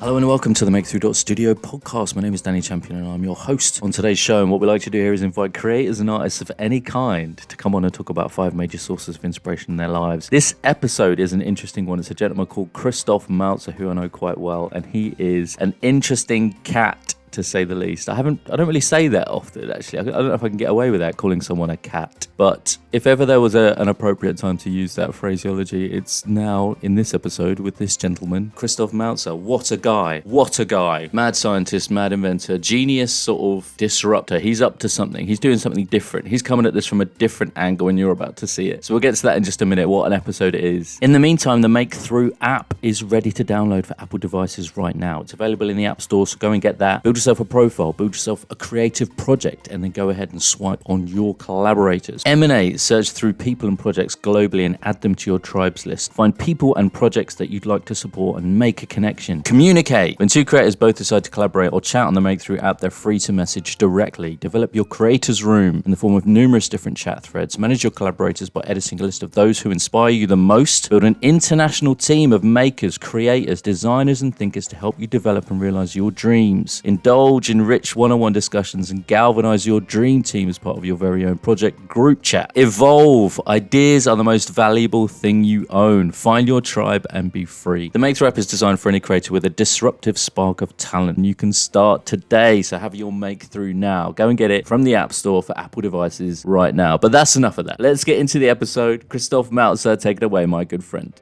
Hello and welcome to the MAKEthrough.studio Podcast. My name is Danny Champion and I'm your host. On today's show, and what we like to do here is invite creators and artists of any kind to come on and talk about 5 major sources of inspiration in their lives. This episode is an interesting one. It's a gentleman called Christoph Malzer, who I know quite well, and he is an interesting cat, to say the least. I don't really say that often, actually. I don't know if I can get away with that, calling someone a cat. But if ever there was an appropriate time to use that phraseology, it's now in this episode with this gentleman, Christoph Malzer. What a guy. What a guy. Mad scientist, mad inventor, genius sort of disruptor. He's up to something. He's doing something different. He's coming at this from a different angle and you're about to see it. So we'll get to that in just a minute, what an episode it is. In the meantime, the MAKEthrough app is ready to download for Apple devices right now. It's available in the App Store, so go and get that. Build yourself a profile, build yourself a creative project, and then go ahead and swipe on your collaborators. Emanate, search through people and projects globally and add them to your tribes list. Find people and projects that you'd like to support and make a connection. Communicate. When two creators both decide to collaborate or chat on the MAKEthrough app, they're free to message directly. Develop your creators room in the form of numerous different chat threads. Manage your collaborators by editing a list of those who inspire you the most. Build an international team of makers, creators, designers, and thinkers to help you develop and realize your dreams. Indulge in rich one-on-one discussions and galvanize your dream team as part of your very own project group chat. Evolve. Ideas are the most valuable thing you own. Find your tribe and be free. The MAKEthrough app is designed for any creator with a disruptive spark of talent. You can start today, so have your MAKEthrough now. Go and get it from the App Store for Apple devices right now. But that's enough of that. Let's get into the episode. Christoph Malzer, take it away, my good friend.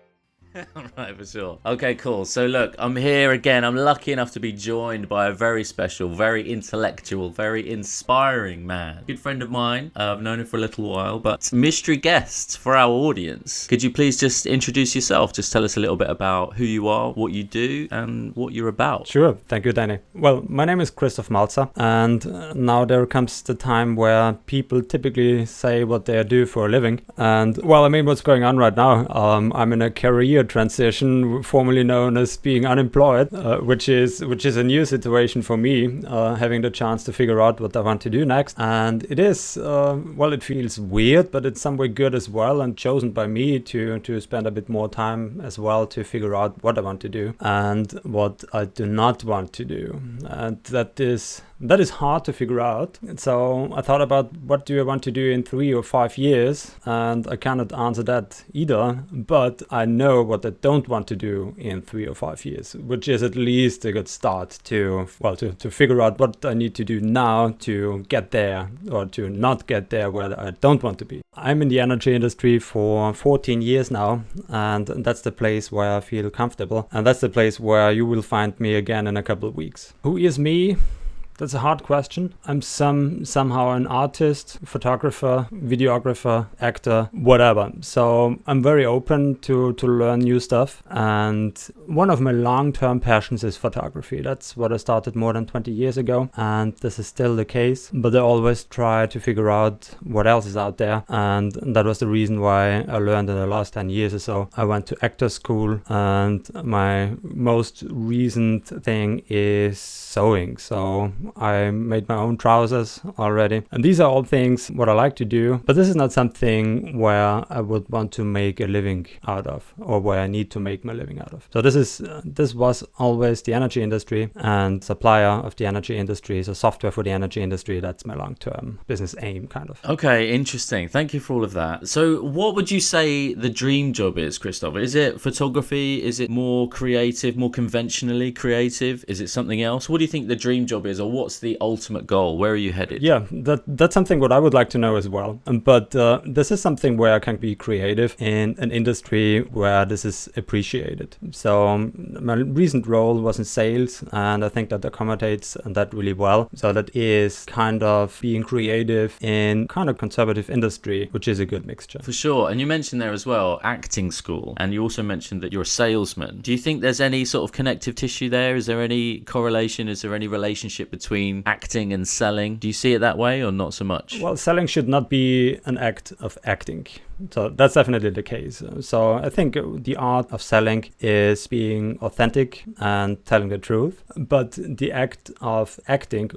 All right, for sure. Okay, cool. So look, I'm here again. I'm lucky enough to be joined by a very special, very intellectual, very inspiring man. Good friend of mine. I've known him for a little while, but mystery guest for our audience. Could you please just introduce yourself? Just tell us a little bit about who you are, what you do, and what you're about. Sure. Thank you, Danny. Well, my name is Christoph Malzer, and now there comes the time where people typically say what they do for a living. And well, I mean, what's going on right now? I'm in a career transition, formerly known as being unemployed, which is a new situation for me, having the chance to figure out what I want to do next. And it is, it feels weird, but it's some way good as well, and chosen by me to spend a bit more time as well to figure out what I want to do and what I do not want to do. And that is hard to figure out. So I thought about what do I want to do in 3 or 5 years, and I cannot answer that either, but I know what I don't want to do in 3 or 5 years, which is at least a good start to figure out what I need to do now to get there or to not get there where I don't want to be. I'm in the energy industry for 14 years now, and that's the place where I feel comfortable, and that's the place where you will find me again in a couple of weeks. Who is me? That's a hard question. I'm somehow an artist, photographer, videographer, actor, whatever. So I'm very open to learn new stuff. And one of my long-term passions is photography. That's what I started more than 20 years ago. And this is still the case. But I always try to figure out what else is out there. And that was the reason why I learned in the last 10 years or so. I went to actor school, and my most recent thing is sewing. So I made my own trousers already. And these are all things what I like to do, but this is not something where I would want to make a living out of, or where I need to make my living out of. So this was always the energy industry and supplier of the energy industry. So software for the energy industry, that's my long-term business aim, kind of. Okay, interesting. Thank you for all of that. So what would you say the dream job is, Christoph? Is it photography? Is it more creative, more conventionally creative? Is it something else? What do you think the dream job is, or what's the ultimate goal? Where are you headed? Yeah, that's something what I would like to know as well. But this is something where I can be creative in an industry where this is appreciated. So my recent role was in sales, and I think that accommodates that really well. So that is kind of being creative in kind of conservative industry, which is a good mixture. For sure. And you mentioned there as well acting school, and you also mentioned that you're a salesman. Do you think there's any sort of connective tissue there? Is there any correlation? Is there any relationship between acting and selling? Do you see it that way or not so much? Well, selling should not be an act of acting. So that's definitely the case. So I think the art of selling is being authentic and telling the truth. But the act of acting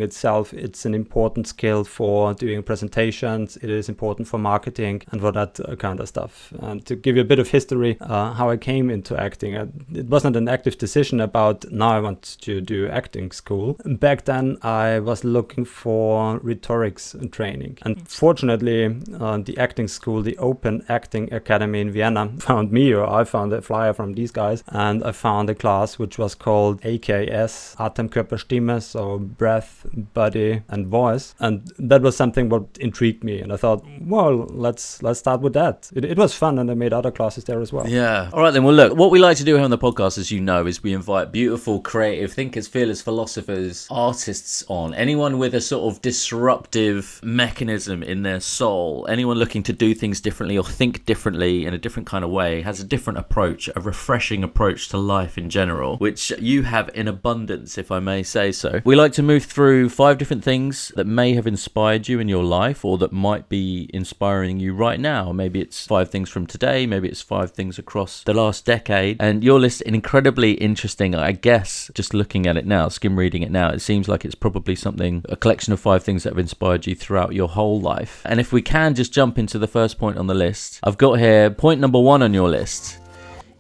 itself, it's an important skill for doing presentations. It is important for marketing and for that kind of stuff. And to give you a bit of history, how I came into acting, it wasn't an active decision about now I want to do acting school. Back then I was looking for rhetorics training. And fortunately, the acting school, the Open Acting Academy in Vienna, found me, or I found a flyer from these guys, and I found a class which was called AKS, Atem, Körper, Stimme, so breath, body, and voice. And that was something what intrigued me. And I thought, well, let's start with that. It was fun, and I made other classes there as well. Yeah. All right, then. Well, look, what we like to do here on the podcast, as you know, is we invite beautiful, creative thinkers, fearless philosophers, artists on. Anyone with a sort of disruptive mechanism in their soul, anyone looking to do things differently or think differently in a different kind of way, has a different approach, a refreshing approach to life in general, which you have in abundance, if I may say so. We like to move through 5 different things that may have inspired you in your life or that might be inspiring you right now. Maybe it's 5 things from today, maybe it's 5 things across the last decade. And your list is incredibly interesting, I guess, just looking at it now, skim reading it now, it seems like it's probably something, a collection of 5 things that have inspired you throughout your whole life. And if we can just jump into the first point on the list, I've got here point number 1 on your list,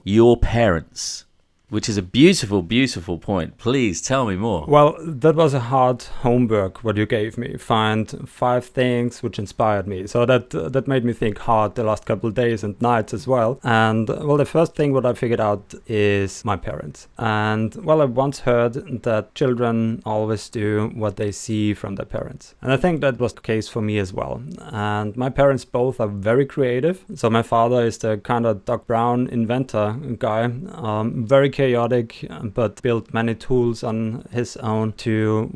your parents. Which is a beautiful, beautiful point. Please tell me more. Well, that was a hard homework what you gave me. Find 5 things which inspired me. So that made me think hard the last couple of days and nights as well. And well, the first thing what I figured out is my parents. And well, I once heard that children always do what they see from their parents. And I think that was the case for me as well. And my parents both are very creative. So my father is the kind of Doc Brown inventor guy, very chaotic, but built many tools on his own to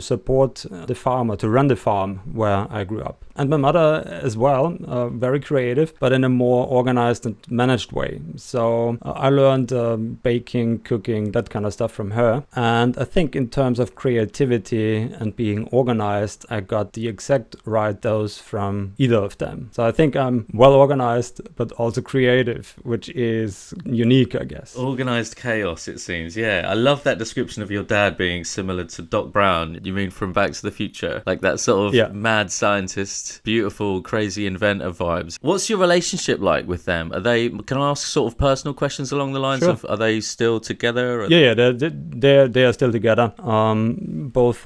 support the farmer, to run the farm where I grew up. And my mother as well, very creative, but in a more organized and managed way. So I learned baking, cooking, that kind of stuff from her. And I think in terms of creativity and being organized, I got the exact right dose from either of them. So I think I'm well organized, but also creative, which is unique, I guess. Organized chaos, it seems. Yeah, I love that description of your dad being similar to Doc Brown. You mean from Back to the Future? Like that sort of mad scientist, beautiful, crazy inventor vibes. What's your relationship like with them? Are they? Can I ask sort of personal questions along the lines of, are they still together? Or? Yeah, they are still together. Both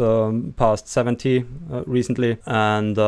passed 70 recently, and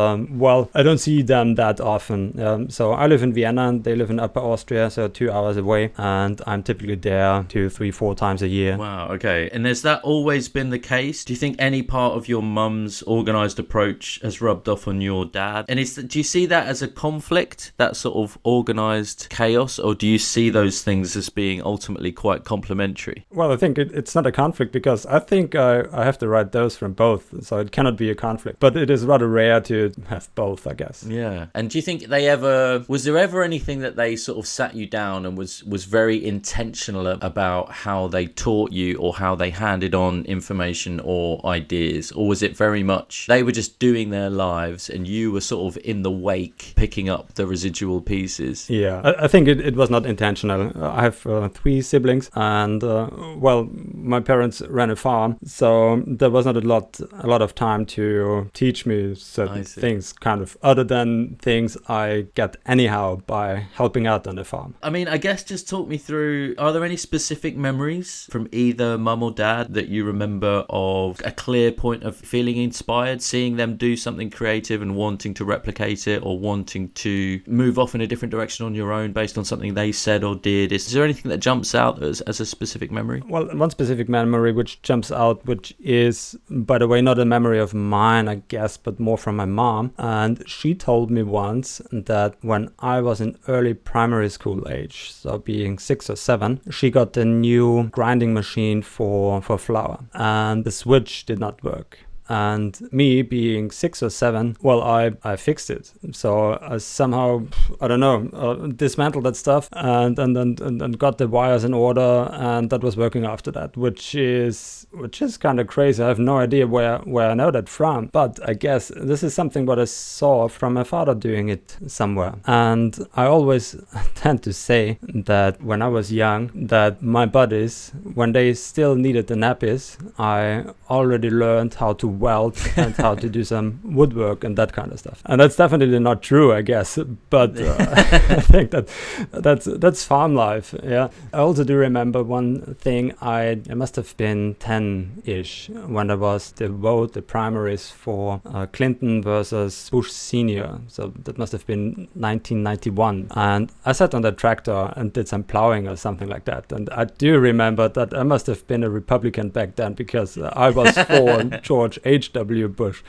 well, I don't see them that often. So I live in Vienna, and they live in Upper Austria, so 2 hours away, and I'm typically there 2, 3, 4 times a year. Wow, okay. And has that always been the case? Do you think any part of your mum's organised approach has rubbed off on your dad? And do you see that as a conflict, that sort of organised chaos, or do you see those things as being ultimately quite complementary? Well, I think it's not a conflict, because I think I have the right dose from both, so it cannot be a conflict. But it is rather rare to have both, I guess. Yeah. And do you think was there ever anything that they sort of sat you down and was very intentional about how they taught you or how they handed on information or ideas? Or was it very much they were just doing their lives and you were sort of in the wake picking up the residual pieces? Yeah, I think it was not intentional. I have 3 siblings, and well, my parents ran a farm, so there was not a lot of time to teach me certain things, kind of, other than things I get anyhow by helping out on the farm. I mean, I guess just talk me through, are there any specific memories from either mum or dad that you remember of a clear point of feeling inspired, seeing them do something creative and wanting to replicate it, or wanting to move off in a different direction on your own based on something they said or did? Is there anything that jumps out as a specific memory? Well, one specific memory which jumps out, which is, by the way, not a memory of mine, I guess, but more from my mom. And she told me once that when I was in early primary school age, so being 6 or 7, she got a new grinding machine for flour, and the switch did not work. And me being 6 or 7, well, I fixed it. So I somehow, I don't know, dismantled that stuff and got the wires in order, and that was working after that, which is kind of crazy. I have no idea where I know that from, but I guess this is something what I saw from my father doing it somewhere. And I always tend to say that when I was young, that my buddies, when they still needed the nappies, I already learned how to weld and how to do some woodwork and that kind of stuff. And that's definitely not true, I guess, but I think that's farm life. Yeah. I also do remember one thing. I must have been 10-ish when there was the primaries for Clinton versus Bush Senior. So that must have been 1991. And I sat on the tractor and did some plowing or something like that. And I do remember that I must have been a Republican back then, because I was for George H.W. Bush,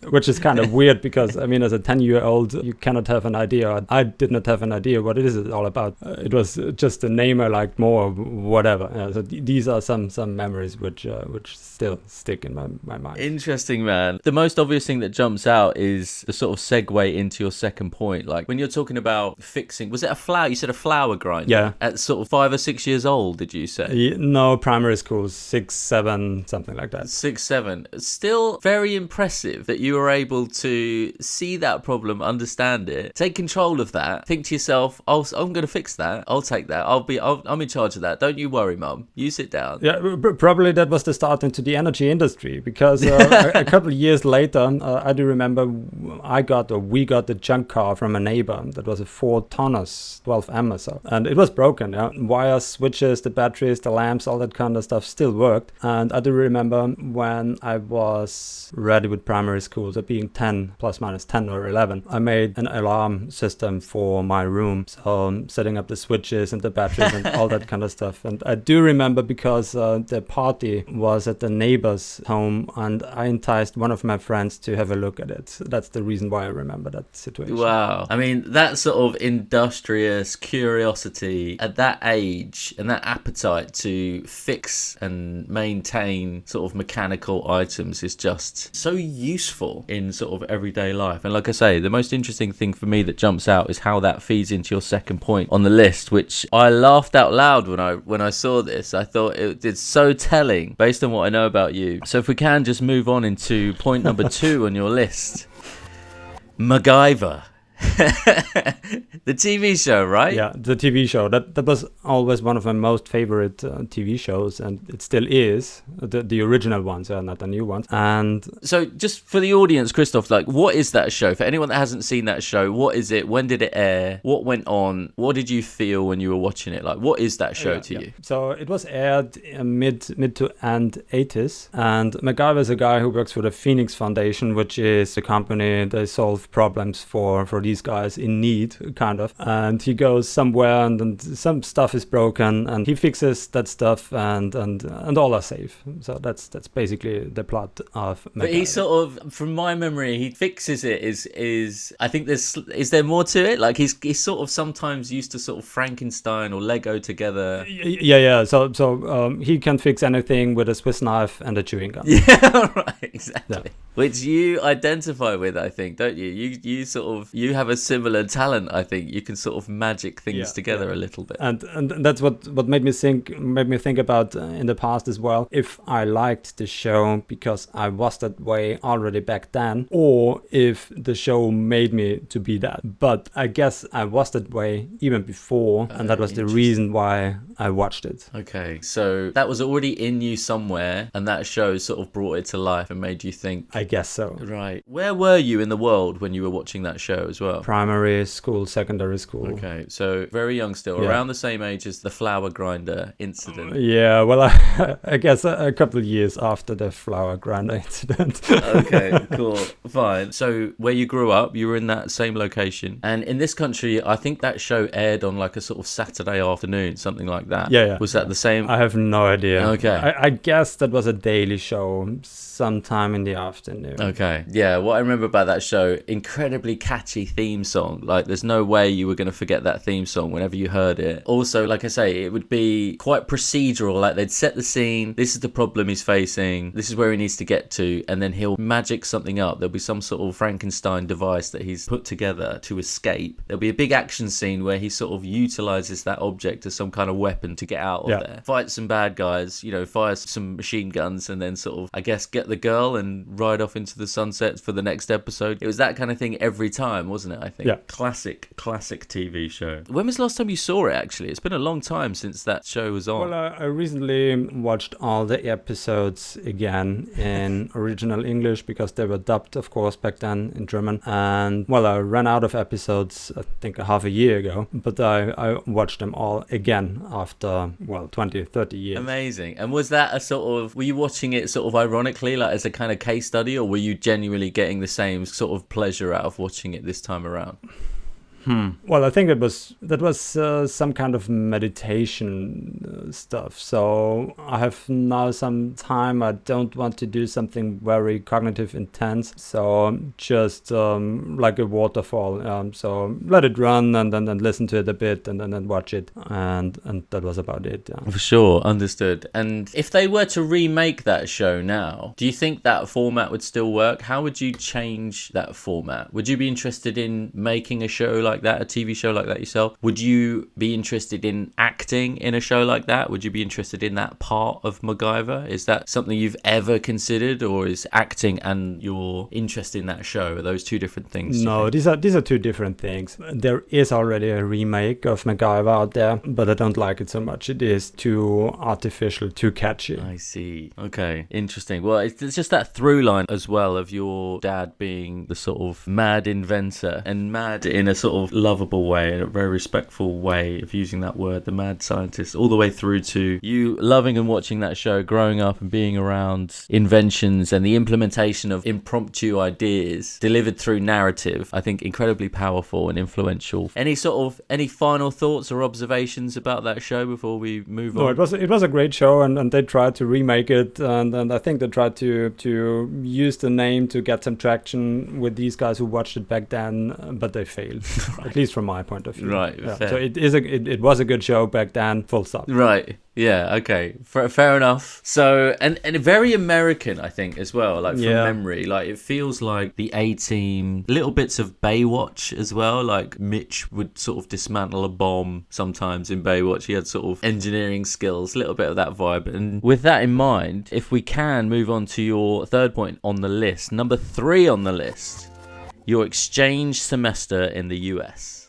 which is kind of weird because, I mean, as a 10-year-old, you cannot have an idea. I did not have an idea what it is all about. It was just a name I liked more, whatever. So these are some memories which still stick in my mind. Interesting, man. The most obvious thing that jumps out is the sort of segue into your second point. Like when you're talking about fixing, was it a flour? You said a flour grinder? Yeah. At sort of 5 or 6 years old, did you say? No, primary school, 6, 7, something like that. 6, 7. Still very impressive that you were able to see that problem, understand it, take control of that, think to yourself, I'm going to fix that. I'll take that. I'm in charge of that. Don't you worry, Mum. You sit down. Yeah, probably that was the start into the energy industry, because a couple of years later, I do remember we got the junk car from a neighbor that was a 4-tonner, 12M or so. And it was broken. Yeah? Wires, switches, the batteries, the lamps, all that kind of stuff still worked. And I do remember when I was ready with primary school, so being 10, plus minus 10 or 11, I made an alarm system for my room. So setting up the switches and the batteries and all that kind of stuff. And I do remember because the party was at the neighbor's home, and I enticed one of my friends to have a look at it. That's the reason why I remember that situation. Wow. I mean, that sort of industrious curiosity at that age and that appetite to fix and maintain sort of mechanical items is just so useful in sort of everyday life. And like I say, the most interesting thing for me that jumps out is how that feeds into your second point on the list, which I laughed out loud when I saw this. I thought it's so telling based on what I know about you. So if we can just move on into point number 2 on your list. MacGyver. The TV show, right? Yeah, the TV show. That was always one of my most favorite TV shows, and it still is. The original ones, not the new ones. And so just for the audience, Christoph, like, what is that show? For anyone that hasn't seen that show, what is it? When did it air? What went on? What did you feel when you were watching it? Like, what is that show to you? So it was aired mid to end 80s, and MacGyver is a guy who works for the Phoenix Foundation, which is a company that solve problems for these guys in need, kind of. And he goes somewhere, and then some stuff is broken, and he fixes that stuff, and all are safe. So that's basically the plot of MacGyver. But he sort of, from my memory, he fixes it. Is I think is there more to it? Like he's sort of sometimes used to sort of Frankenstein or Lego together. Yeah. So he can fix anything with a Swiss knife and a chewing gum. Yeah, right, exactly. Yeah. Which you identify with, I think, don't you? You sort of, you have a similar talent, I think. You can sort of magic things together a little bit. And that's what made me think about in the past as well, if I liked the show because I was that way already back then, or if the show made me to be that. But I guess I was that way even before, and that was the reason why I watched it. Okay, so that was already in you somewhere, and that show sort of brought it to life and made you think. I guess so. Right. Where were you in the world when you were watching that show as well? Primary school, secondary school. Okay, so very young still, around the same age as the flour grinder incident. Yeah, well, I guess a couple of years after the flour grinder incident. Okay, cool, fine. So where you grew up, you were in that same location, and in this country, I think that show aired on like a sort of Saturday afternoon, something like that. Yeah. Was that the same? I have no idea. Okay. I guess that was a daily show sometime in the afternoon. Okay. Yeah, what I remember about that show, incredibly catchy theme song. Like, there's no way you were going to forget that theme song whenever you heard it. Also, like I say, it would be quite procedural. Like, they'd set the scene. This is the problem he's facing. This is where he needs to get to. And then he'll magic something up. There'll be some sort of Frankenstein device that he's put together to escape. There'll be a big action scene where he sort of utilizes that object as some kind of weapon to get out of there. Fight some bad guys, you know, fire some machine guns, and then sort of, I guess, get the girl and ride off into the sunset for the next episode. It was that kind of thing every time, wasn't it, I think? Yeah. Classic TV show. When was the last time you saw it, actually? It's been a long time since that show was on. Well, I recently watched all the episodes again in original English because they were dubbed, of course, back then in German. And, well, I ran out of episodes, I think, half a year ago. But I watched them all again after, 20, 30 years. Amazing. And was that a sort of, were you watching it sort of ironically, like as a kind of case study, or were you genuinely getting the same sort of pleasure out of watching it this time around? Well, I think that was some kind of meditation stuff. So I have now some time. I don't want to do something very cognitive intense. So just like a waterfall. So let it run and then listen to it a bit and then watch it. And that was about it. Yeah. For sure. Understood. And if they were to remake that show now, do you think that format would still work? How would you change that format? Would you be interested in making a show like that, a TV show like that yourself? Would you be interested in acting in a show like that? Would you be interested in that part of MacGyver? Is that something you've ever considered, or is acting and your interest in that show, are those two different things? No, these are two different things. There is already a remake of MacGyver out there, but I don't like it so much. It is too artificial, too catchy. I see. Okay, interesting. Well, it's just that through line as well of your dad being the sort of mad inventor, and mad in a sort of lovable way, in a very respectful way of using that word, the mad scientist, all the way through to you loving and watching that show, growing up and being around inventions and the implementation of impromptu ideas delivered through narrative. I think incredibly powerful and influential. Any final thoughts or observations about that show before we move on? No, it was a great show, and they tried to remake it, and I think they tried to use the name to get some traction with these guys who watched it back then, but they failed. At least from my point of view. Right. Yeah. So it was a good show back then, full stop. Right. Yeah, okay. Fair enough. So, and very American, I think, as well, like from memory. Like, it feels like the A-Team, little bits of Baywatch as well. Like, Mitch would sort of dismantle a bomb sometimes in Baywatch. He had sort of engineering skills, a little bit of that vibe. And with that in mind, if we can move on to your third point on the list, number 3 on the list, your exchange semester in the US.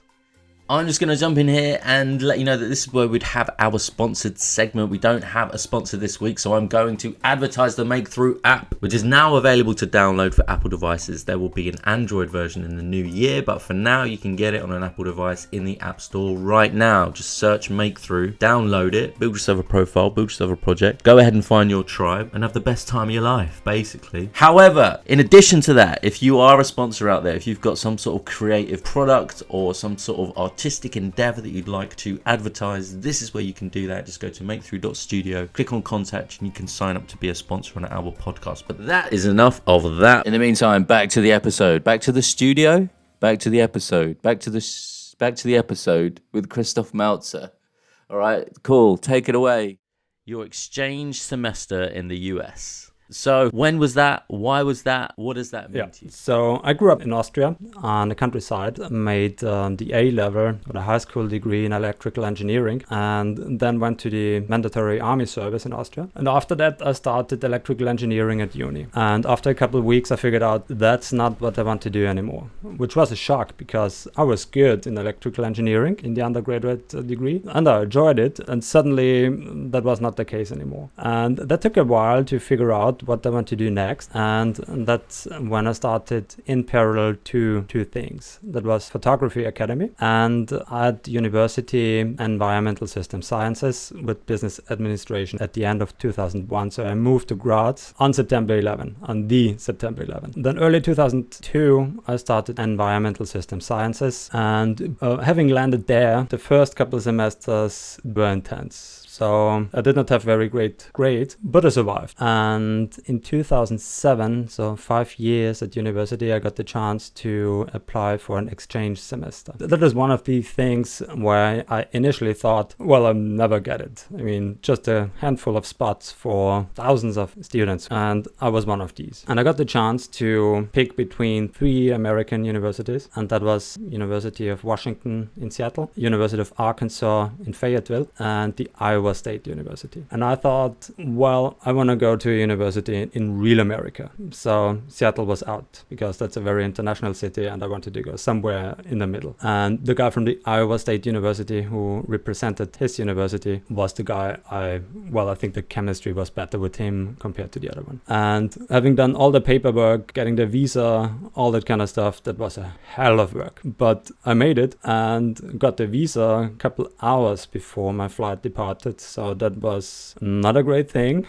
I'm just going to jump in here and let you know that this is where we'd have our sponsored segment. We don't have a sponsor this week, so I'm going to advertise the MAKEthrough app, which is now available to download for Apple devices. There will be an Android version in the new year, but for now you can get it on an Apple device in the App Store right now. Just search MAKEthrough, download it, build yourself a profile, build yourself a project, go ahead and find your tribe and have the best time of your life, basically. However, in addition to that, if you are a sponsor out there, if you've got some sort of creative product or some sort of artistic endeavor that you'd like to advertise, this is where you can do that. Just go to MAKEthrough.studio, click on contact, and you can sign up to be a sponsor on our podcast. But that is enough of that. In the meantime, back to the episode, back to the studio, back to the episode, back to the episode with Christoph Malzer. All right, cool. Take it away. Your exchange semester in the US. So when was that? Why was that? What does that mean to you? So I grew up in Austria on the countryside, made the A level, or the high school degree in electrical engineering, and then went to the mandatory army service in Austria. And after that, I started electrical engineering at uni. And after a couple of weeks, I figured out that's not what I want to do anymore, which was a shock because I was good in electrical engineering in the undergraduate degree, and I enjoyed it. And suddenly, that was not the case anymore. And that took a while to figure out what I want to do next, and that's when I started in parallel two things. That was photography academy, and at university environmental system sciences with business administration at the end of 2001. So I moved to Graz on September 11, on the September 11. Then early 2002 I started environmental system sciences, and having landed there, the first couple of semesters were intense. So I did not have very great grades, but I survived. And And in 2007, so 5 years at university, I got the chance to apply for an exchange semester. That is one of the things where I initially thought, well, I'll never get it. I mean, just a handful of spots for thousands of students. And I was one of these. And I got the chance to pick between 3 American universities. And that was University of Washington in Seattle, University of Arkansas in Fayetteville, and the Iowa State University. And I thought, well, I want to go to a university in real America. So Seattle was out because that's a very international city and I wanted to go somewhere in the middle. And the guy from the Iowa State University who represented his university was the guy I think the chemistry was better with him compared to the other one. And having done all the paperwork, getting the visa, all that kind of stuff, that was a hell of work. But I made it and got the visa a couple hours before my flight departed. So that was not a great thing,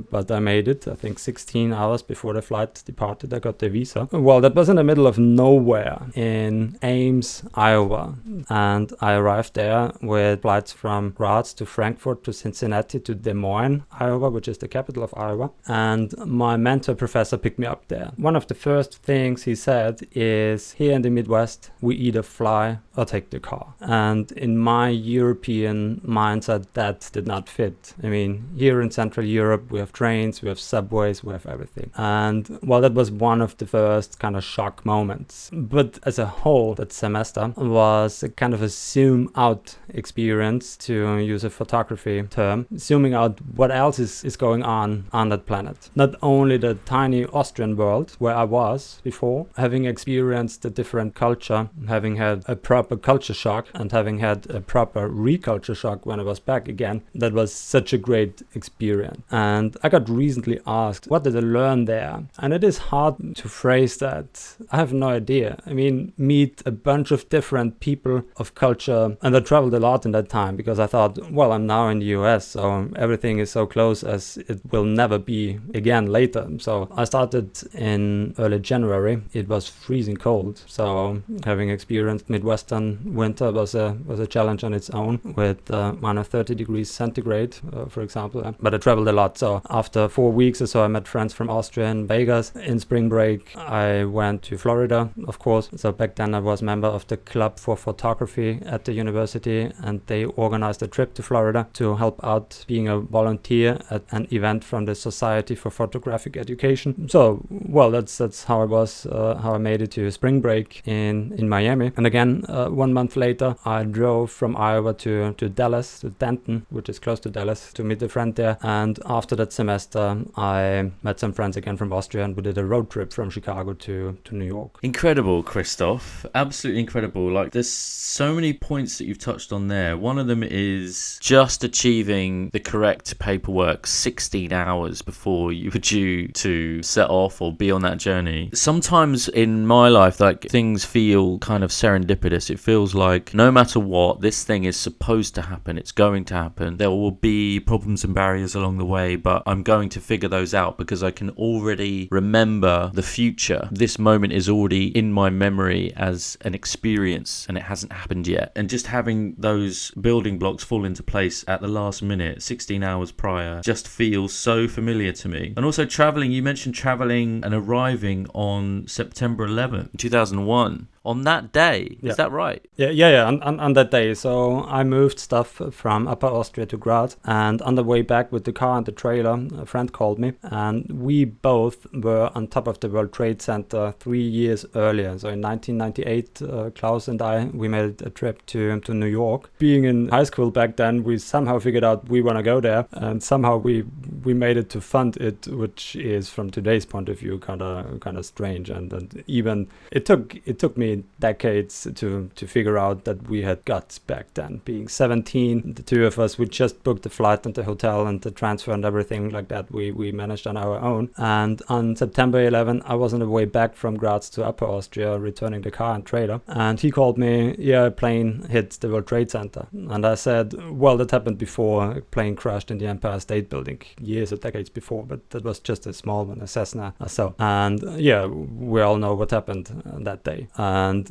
but I made it. I think 16 hours before the flight departed, I got the visa. Well, that was in the middle of nowhere in Ames, Iowa. And I arrived there with flights from Graz to Frankfurt to Cincinnati to Des Moines, Iowa, which is the capital of Iowa. And my mentor professor picked me up there. One of the first things he said is, here in the Midwest, we either fly or take the car. And in my European mindset, that did not fit. I mean, here in Central Europe, we have trains, we have subways, we have everything. And well, that was one of the first kind of shock moments. But as a whole, that semester was a kind of a zoom out experience, to use a photography term, zooming out what else is going on that planet. Not only the tiny Austrian world where I was before, having experienced a different culture, having had a proper culture shock and having had a proper reculture shock when I was back again, that was such a great experience. And I got recently asked, what did I learn there? And it is hard to phrase that. I have no idea. I mean, meet a bunch of different people of culture, and I traveled a lot in that time because I thought, well, I'm now in the US, so everything is so close as it will never be again later. So I started in early January. It was freezing cold, so having experienced Midwestern winter was a challenge on its own, with minus 30 degrees centigrade, for example. But I traveled a lot, so after 4 weeks or so, I met friends from Austria and Vegas. In spring break, I went to Florida, of course. So back then I was a member of the club for photography at the university, and they organized a trip to Florida to help out being a volunteer at an event from the Society for Photographic Education. So, well, that's how I was, how I made it to spring break in Miami. And again, 1 month later, I drove from Iowa to Dallas, to Denton, which is close to Dallas, to meet a friend there. And after that semester, I met some friends again from Austria, and we did a road trip from Chicago to New York. Incredible, Christoph. Absolutely incredible. Like, there's so many points that you've touched on there. One of them is just achieving the correct paperwork 16 hours before you were due to set off or be on that journey. Sometimes in my life, like, things feel kind of serendipitous. It feels like no matter what, this thing is supposed to happen. It's going to happen. There will be problems and barriers along the way, but I'm going to figure those out because I can already remember the future. This moment is already in my memory as an experience, and it hasn't happened yet. And just having those building blocks fall into place at the last minute, 16 hours prior, just feels so familiar to me. And also traveling, you mentioned traveling and arriving on September 11th, 2001. On that day, is that right? Yeah. On that day. So I moved stuff from Upper Austria to Graz, and on the way back with the car and the trailer, a friend called me, and we both were on top of the World Trade Center 3 years earlier. So in 1998, Klaus and I, we made a trip to New York. Being in high school back then, we somehow figured out we want to go there, and somehow we made it to fund it, which is from today's point of view kind of strange, and even it took me decades to figure out that we had guts back then. Being 17, the two of us, we just booked the flight and the hotel and the transfer and everything like that. We managed on our own. And on September 11, I was on the way back from Graz to Upper Austria, returning the car and trailer. And he called me, a plane hit the World Trade Center. And I said, well, that happened before. A plane crashed in the Empire State Building years or decades before, but that was just a small one, a Cessna or so. And yeah, we all know what happened that day. And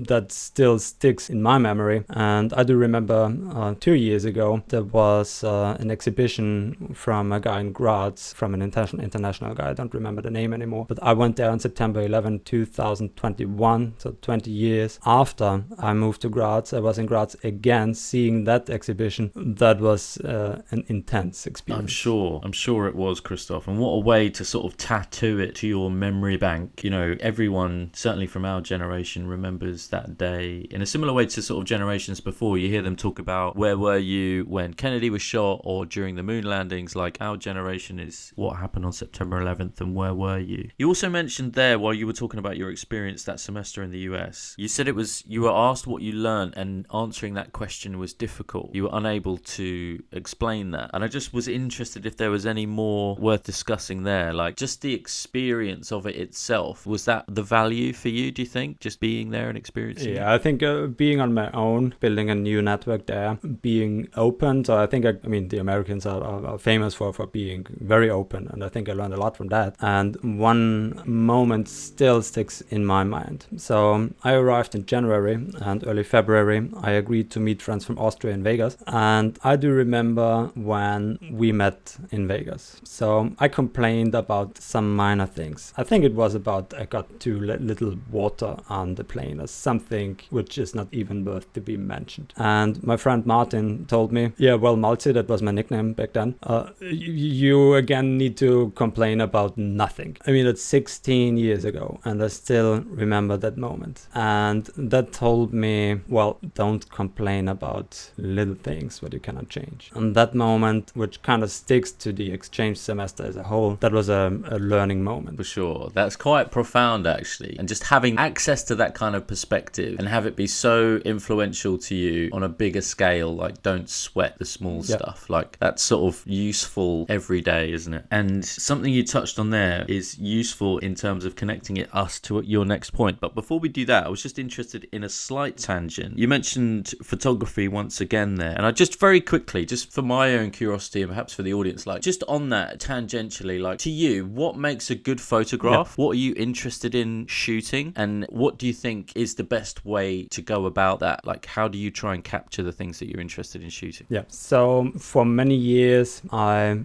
that still sticks in my memory. And I do remember 2 years ago, there was an exhibition from a guy in Graz, from an international guy. I don't remember the name anymore. But I went there on September 11, 2021, so 20 years after I moved to Graz. I was in Graz again, seeing that exhibition. That was an intense experience. I'm sure it was, Christoph. And what a way to sort of tattoo it to your memory bank. You know, everyone, certainly from our generation, remembers that day in a similar way to sort of generations before. You hear them talk about where were you when Kennedy was shot or during the moon landings. Like, our generation is what happened on September 11th and where were you? You also mentioned there, while you were talking about your experience that semester in the US, you said you were asked what you learned and answering that question was difficult. You were unable to explain that. And I just was interested if there was any more worth discussing there, like just the experience of it itself. Was that the value for you, do you think, just being there and experiencing it? I think being on my own, building a new network there, being open. So I think, I mean, the Americans are famous for being very open, and I think I learned a lot from that. And one moment still sticks in my mind. So I arrived in January, and early February I agreed to meet friends from Austria in Vegas. And I do remember when we met in Vegas. So I complained about some minor things. I think it was about I got too little water on the plane or something which is not even worth to be mentioned. And my friend Martin told me, yeah, well, Malzer, that was my nickname back then, you again need to complain about nothing. I mean, it's 16 years ago and I still remember that moment. And that told me, well, don't complain about little things what you cannot change. And that moment, which kind of sticks to the exchange semester as a whole, that was a learning moment. For sure. That's quite profound, actually. And just having access to that kind of perspective and have it be so influential to you on a bigger scale, like don't sweat the small stuff. Like that's sort of useful every day, isn't it? And something you touched on there is useful in terms of connecting us to your next point. But before we do that, I was just interested in a slight tangent. You mentioned photography once again there. And I just very quickly, just for my own curiosity and perhaps for the audience, like just on that tangentially, like to you, what makes a good photograph? What are you interested in shooting? And what do you think is the best way to go about that? Like, how do you try and capture the things that you're interested in shooting? So for many years, I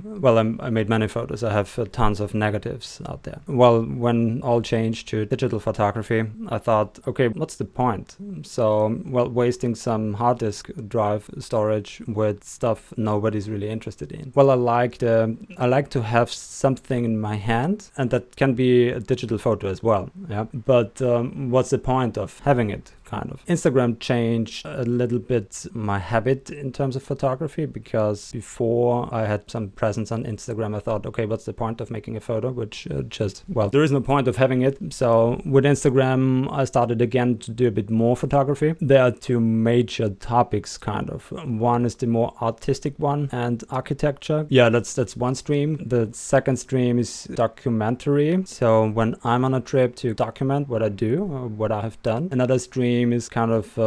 made many photos. I have tons of negatives out there. Well, when all changed to digital photography, I thought, okay, what's the point? So, wasting some hard disk drive storage with stuff nobody's really interested in. Well, I like to have something in my hand, and that can be a digital photo as well. Yeah. But what's the point of having it? Kind of. Instagram changed a little bit my habit in terms of photography, because before I had some presence on Instagram, I thought, okay, what's the point of making a photo? Which there is no point of having it. So with Instagram, I started again to do a bit more photography. There are two major topics, kind of. One is the more artistic one and architecture. Yeah, that's one stream. The second stream is documentary. So when I'm on a trip to document what I do, or what I have done. Another stream is kind of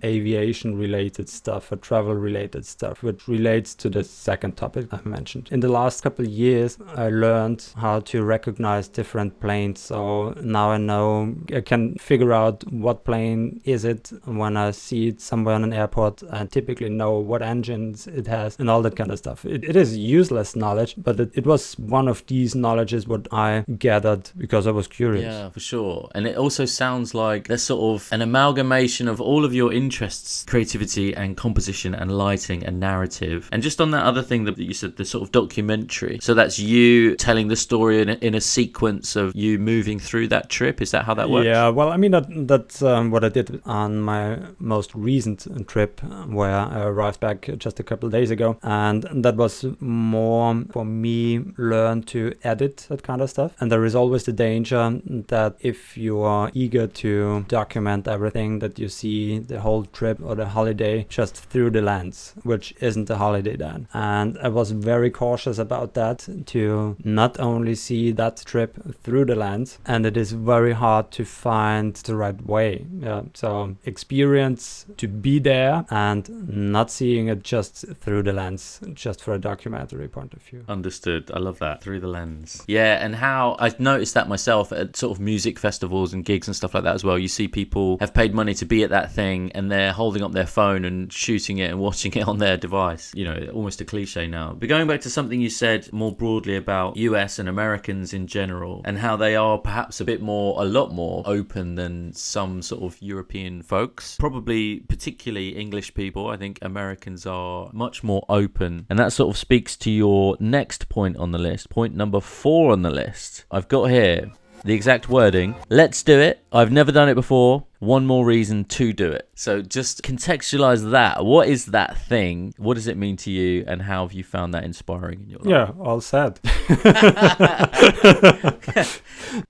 aviation related stuff or travel related stuff, which relates to the second topic I mentioned. In the last couple of years, I learned how to recognize different planes. So now I can figure out what plane is it when I see it somewhere on an airport. I typically know what engines it has and all that kind of stuff. It is useless knowledge, but it was one of these knowledges what I gathered because I was curious. Yeah, for sure. And it also sounds like there's sort of an amalgamation of all of your interests, creativity and composition and lighting and narrative. And just on that other thing that you said, the sort of documentary. So that's you telling the story in a sequence of you moving through that trip. Is that how that works? Yeah, well, I mean, that's what I did on my most recent trip, where I arrived back just a couple of days ago. And that was more for me, learn to edit that kind of stuff. And there is always the danger that if you are eager to document everything thing that you see the whole trip or the holiday just through the lens, which isn't a holiday then. And I was very cautious about that, to not only see that trip through the lens, and it is very hard to find the right way. Yeah. So experience to be there and not seeing it just through the lens, just for a documentary point of view. Understood. I love that. Through the lens. Yeah, and how I've noticed that myself at sort of music festivals and gigs and stuff like that as well. You see people have paid money to be at that thing and they're holding up their phone and shooting it and watching it on their device. You know, almost a cliche now. But going back to something you said more broadly about US and Americans in general, and how they are perhaps a lot more open than some sort of European folks, probably particularly English people. I think Americans are much more open, and that sort of speaks to your next point on the list, point number 4 on the list. I've got here the exact wording: let's do it. I've never done it before. One more reason to do it. So just contextualize that. What is that thing? What does it mean to you, and how have you found that inspiring in your life? Yeah, all said.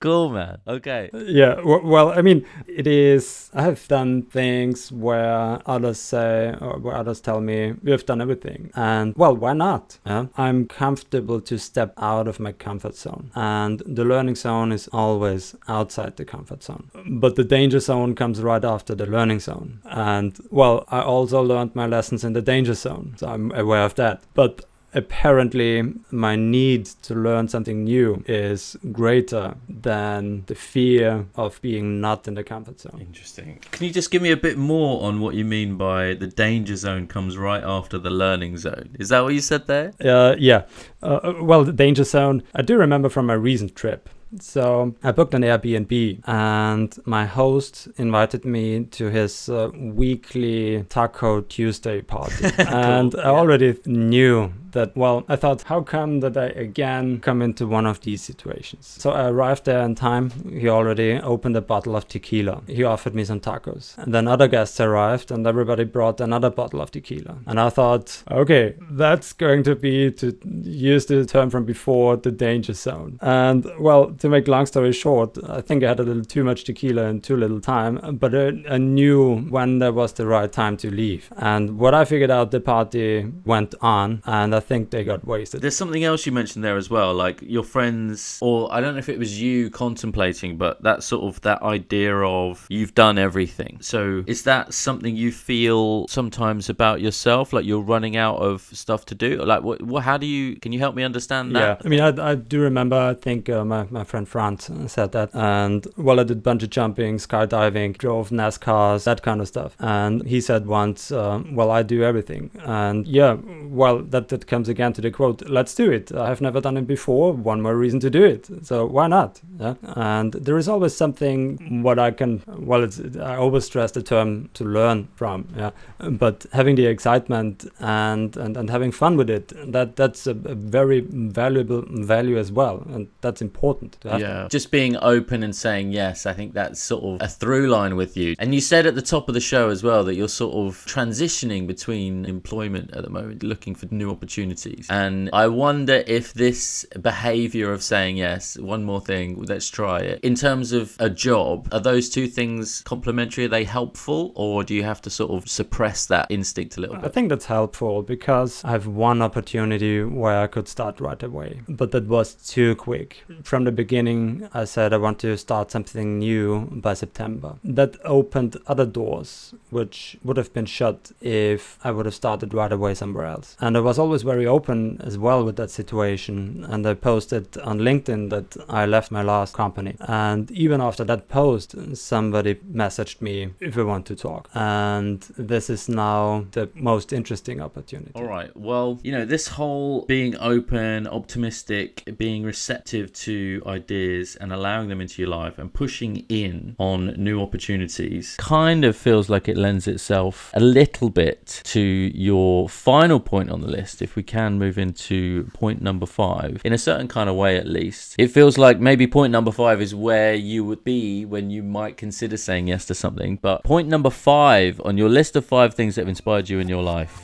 Cool, man. Okay. Yeah, well, I mean, it is, I have done things where others say, or where others tell me, we've done everything. And, well, why not? Yeah? I'm comfortable to step out of my comfort zone. And the learning zone is always outside the comfort zone. But the danger zone comes right after the learning zone. And, well, I also learned my lessons in the danger zone, so I'm aware of that. But apparently my need to learn something new is greater than the fear of being not in the comfort zone. Interesting. Can you just give me a bit more on what you mean by the danger zone comes right after the learning zone? Is that what you said there? Yeah. Well, the danger zone, I do remember from my recent trip. So I booked an Airbnb, and my host invited me to his weekly Taco Tuesday party. And I already knew that, well, I thought, how come that I again come into one of these situations? So I arrived there in time. He already opened a bottle of tequila. He offered me some tacos. And then other guests arrived, and everybody brought another bottle of tequila. And I thought, okay, that's going to be, to use the term from before, the danger zone. And, well, to make long story short, I think I had a little too much tequila in too little time, but I knew when there was the right time to leave. And what I figured out, the party went on, and I think they got wasted. There's something else you mentioned there as well, like your friends, or I don't know if it was you contemplating, but that sort of that idea of you've done everything. So is that something you feel sometimes about yourself, like you're running out of stuff to do? Like what how do you, can you help me understand that? Yeah, I mean, I do remember, I think my friend Franz said that. And, well, I did bungee jumping, skydiving, drove NASCARs, that kind of stuff. And he said once, well, I do everything. And yeah, well, that comes again to the quote, let's do it. I have never done it before. One more reason to do it. So why not? Yeah. And there is always something what I can, well, I always stress the term to learn from. Yeah. But having the excitement and having fun with it, that's a very valuable value as well. And that's important to have. Yeah, just being open and saying yes, I think that's sort of a through line with you. And you said at the top of the show as well that you're sort of transitioning between employment at the moment, looking for new opportunities. And I wonder if this behavior of saying yes, one more thing, let's try it, in terms of a job, are those two things complementary? Are they helpful, or do you have to sort of suppress that instinct a little bit? I think that's helpful, because I have one opportunity where I could start right away, but that was too quick. From the beginning, I said I want to start something new by September. That opened other doors, which would have been shut if I would have started right away somewhere else. And I was always very open as well with that situation. And I posted on LinkedIn that I left my last company. And even after that post, somebody messaged me if we want to talk. And this is now the most interesting opportunity. All right. Well, you know, this whole being open, optimistic, being receptive to ideas and allowing them into your life and pushing in on new opportunities kind of feels like it lends itself a little bit to your final point on the list. If we can move into point number 5 in a certain kind of way, at least it feels like maybe point number 5 is where you would be when you might consider saying yes to something. But point number 5 on your list of 5 things that have inspired you in your life.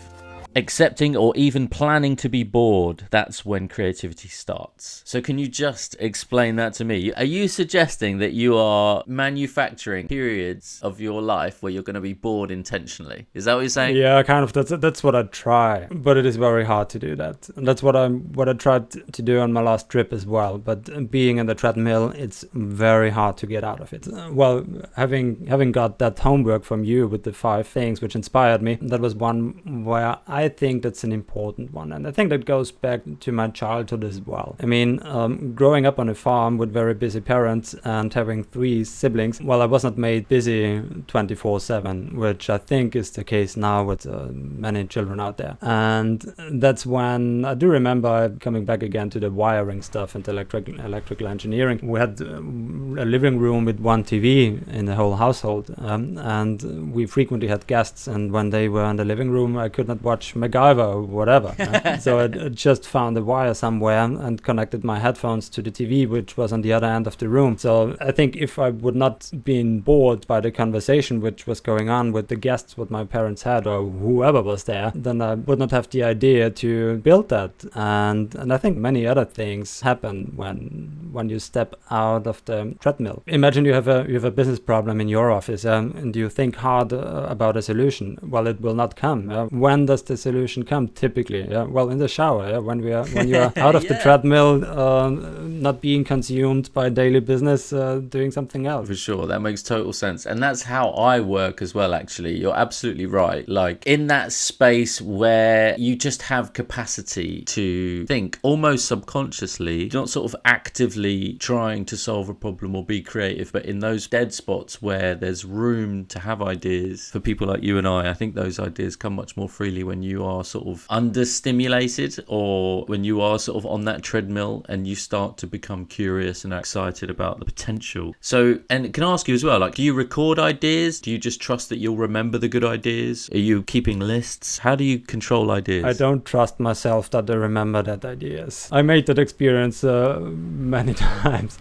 accepting or even planning to be bored, that's when creativity starts. So can you just explain that to me? Are you suggesting that you are manufacturing periods of your life where you're going to be bored intentionally? Is that what you're saying? Yeah, kind of. That's what I try, but it is very hard to do that. And that's what I tried to do on my last trip as well. But being in the treadmill, it's very hard to get out of it. Well, having got that homework from you with the 5 things which inspired me, that was one where I think that's an important one, and I think that goes back to my childhood as well. I mean, growing up on a farm with very busy parents and having 3 siblings, well, I was not made busy 24/7, which I think is the case now with many children out there. And that's when I do remember coming back again to the wiring stuff and electrical engineering. We had a living room with 1 TV in the whole household, and we frequently had guests, and when they were in the living room, I could not watch MacGyver or whatever. So I just found a wire somewhere and connected my headphones to the TV, which was on the other end of the room. So I think if I would not been bored by the conversation which was going on with the guests, what my parents had, or whoever was there, then I would not have the idea to build that. And I think many other things happen when you step out of the treadmill. Imagine you have a business problem in your office, and you think hard about a solution. Well, it will not come. When does the solution come? Typically, well, in the shower. When you are out of the treadmill, not being consumed by daily business, doing something else. For sure, that makes total sense, and that's how I work as well. Actually, you're absolutely right. Like in that space where you just have capacity to think almost subconsciously, not sort of actively trying to solve a problem or be creative, but in those dead spots where there's room to have ideas. For people like you and I think those ideas come much more freely when you are sort of understimulated, or when you are sort of on that treadmill and you start to become curious and excited about the potential. So, and can I ask you as well, like, do you record ideas? Do you just trust that you'll remember the good ideas? Are you keeping lists? How do you control ideas? I don't trust myself that I remember that ideas. I made that experience many times.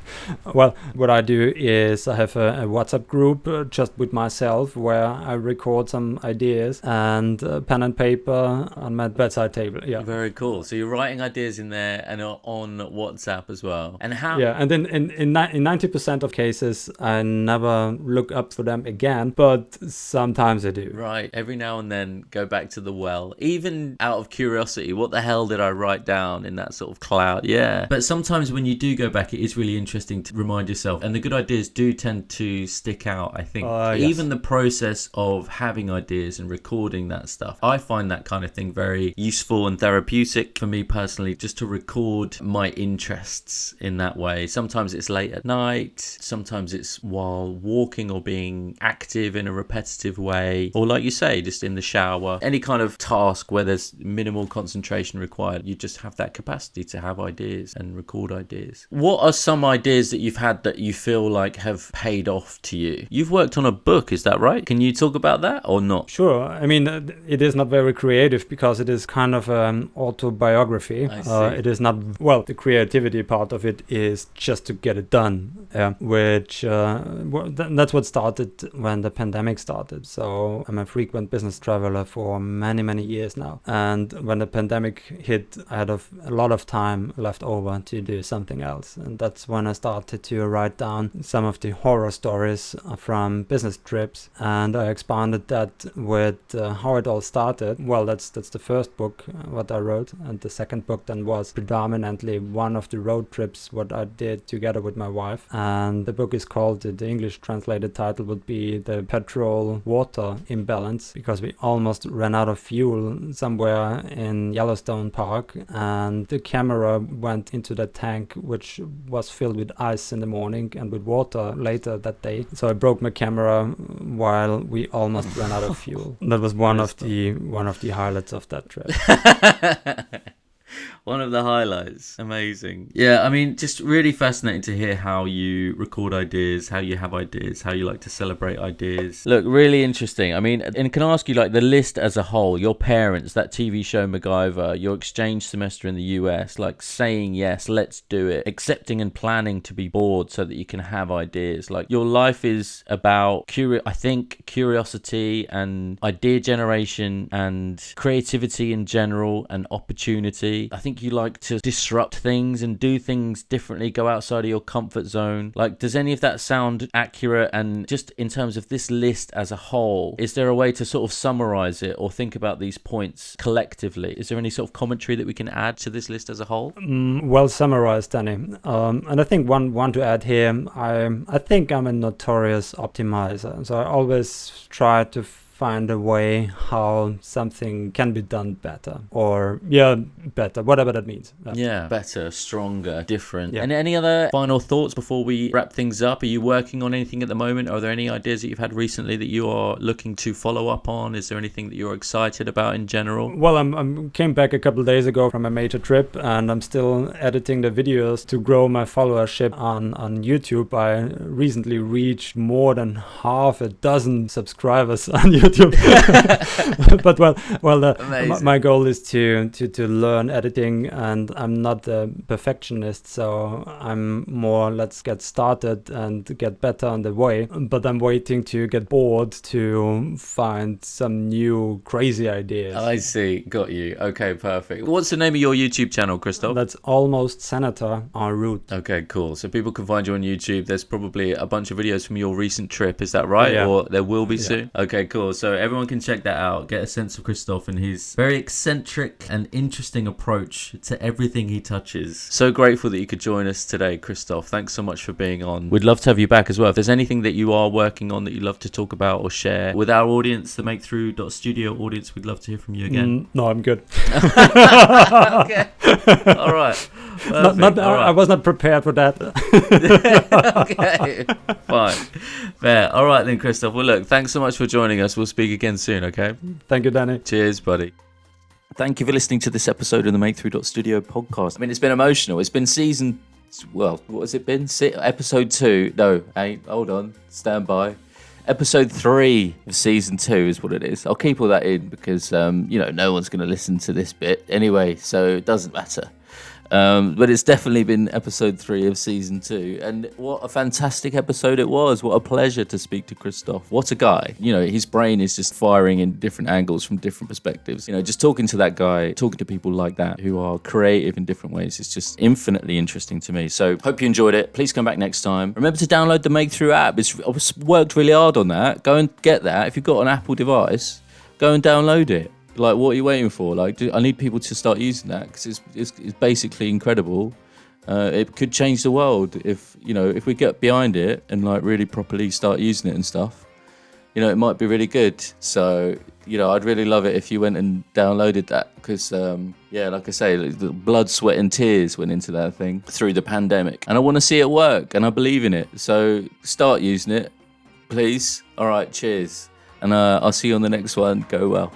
Well, what I do is I have a WhatsApp group just with myself where I record some ideas, and pen and paper on my bedside table. Yeah. Very cool. So you're writing ideas in there and are on WhatsApp as well. And how? Yeah, and then in 90% of cases, I never look up for them again, but sometimes I do. Right. Every now and then go back to the well, even out of curiosity. What the hell did I write down in that sort of cloud? Yeah. But sometimes when you do go back, it is really interesting to remind yourself, and the good ideas do tend to stick out, I think. Yes. Even the process of having ideas and recording that stuff, I find that kind of thing very useful and therapeutic for me personally, just to record my interests in that way. Sometimes it's late at night, sometimes it's while walking or being active in a repetitive way, or like you say, just in the shower. Any kind of task where there's minimal concentration required, you just have that capacity to have ideas and record ideas. What are some ideas that you've had that you feel like have paid off to you? You've worked on a book, is that right? Can you talk about that or not? Sure. I mean, it is not very creative because it is kind of an autobiography. It is not, well, the creativity part of it is just to get it done, which that's what started when the pandemic started. So I'm a frequent business traveler for many, many years now. And when the pandemic hit, I had a lot of time left over to do something else. And that's when I started to write down some of the horror stories from business trips. And I expanded that with how it all started. Well, that's the first book what I wrote. And the second book then was predominantly one of the road trips what I did together with my wife. And the book is called, the English translated title would be The Petrol-Water Imbalance, because we almost ran out of fuel somewhere in Yellowstone Park, and the camera went into the tank, which was filled with ice in the morning and with water later that day. So I broke my camera while we almost ran out of fuel. That was one of the highlights of that trip. One of the highlights. Amazing. Yeah, I mean, just really fascinating to hear how you record ideas, how you have ideas, how you like to celebrate ideas. Look, really interesting. I mean, and can I ask you, like, the list as a whole, your parents, that TV show MacGyver, your exchange semester in the US, like saying yes, let's do it, accepting and planning to be bored so that you can have ideas. Like, your life is about, curiosity and idea generation and creativity in general and opportunity. I think you like to disrupt things and do things differently, go outside of your comfort zone. Like, does any of that sound accurate? And just in terms of this list as a whole, is there a way to sort of summarize it or think about these points collectively? Is there any sort of commentary that we can add to this list as a whole? Well summarized, Danny. And I think one to add here, I think I'm a notorious optimizer. So I always try to find a way how something can be done better, or better, whatever that means. Yeah, better, stronger, different. Yeah. And any other final thoughts before we wrap things up? Are you working on anything at the moment? Are there any ideas that you've had recently that you are looking to follow up on? Is there anything that you're excited about in general? Well, I came back a couple of days ago from a major trip, and I'm still editing the videos to grow my follower-ship on YouTube. I recently reached more than half a dozen subscribers on YouTube. But my goal is to learn editing, and I'm not a perfectionist, so I'm more let's get started and get better on the way. But I'm waiting to get bored to find some new crazy ideas. I see, got you. Okay, perfect. What's the name of your YouTube channel, Christoph? That's Almost Senator en route. Okay, cool. So people can find you on YouTube. There's probably a bunch of videos from your recent trip, is that right? Yeah. Or there will be soon? Okay, cool. So everyone can check that out, get a sense of Christoph and his very eccentric and interesting approach to everything he touches. So grateful that you could join us today, Christoph. Thanks so much for being on. We'd love to have you back as well. If there's anything that you are working on that you'd love to talk about or share with our audience, the MAKEthrough.studio audience, we'd love to hear from you again. No, I'm good. Okay. All right. All right. I was not prepared for that. Okay. Fine. Fair. All right then, Christoph. Well, look, thanks so much for joining us. We'll speak again soon, okay? Thank you, Danny. Cheers, buddy. Thank you for listening to this episode of the MAKEthrough.studio podcast. I mean, it's been emotional. It's been what has it been? Episode 2. No, hold on. Stand by. Episode 3 of season 2 is what it is. I'll keep all that in because, no one's going to listen to this bit anyway, so it doesn't matter. But it's definitely been episode 3 of season 2. And what a fantastic episode it was. What a pleasure to speak to Christoph. What a guy. His brain is just firing in different angles from different perspectives. Just talking to that guy, talking to people like that who are creative in different ways, is just infinitely interesting to me. So hope you enjoyed it. Please come back next time. Remember to download the MAKEthrough app. I've worked really hard on that. Go and get that. If you've got an Apple device, go and download it. Like, what are you waiting for? Like, I need people to start using that because it's basically incredible. It could change the world if we get behind it and like really properly start using it and stuff. It might be really good. So, I'd really love it if you went and downloaded that because, like I say, the blood, sweat and tears went into that thing through the pandemic. And I want to see it work and I believe in it. So start using it, please. All right, cheers. And I'll see you on the next one. Go well.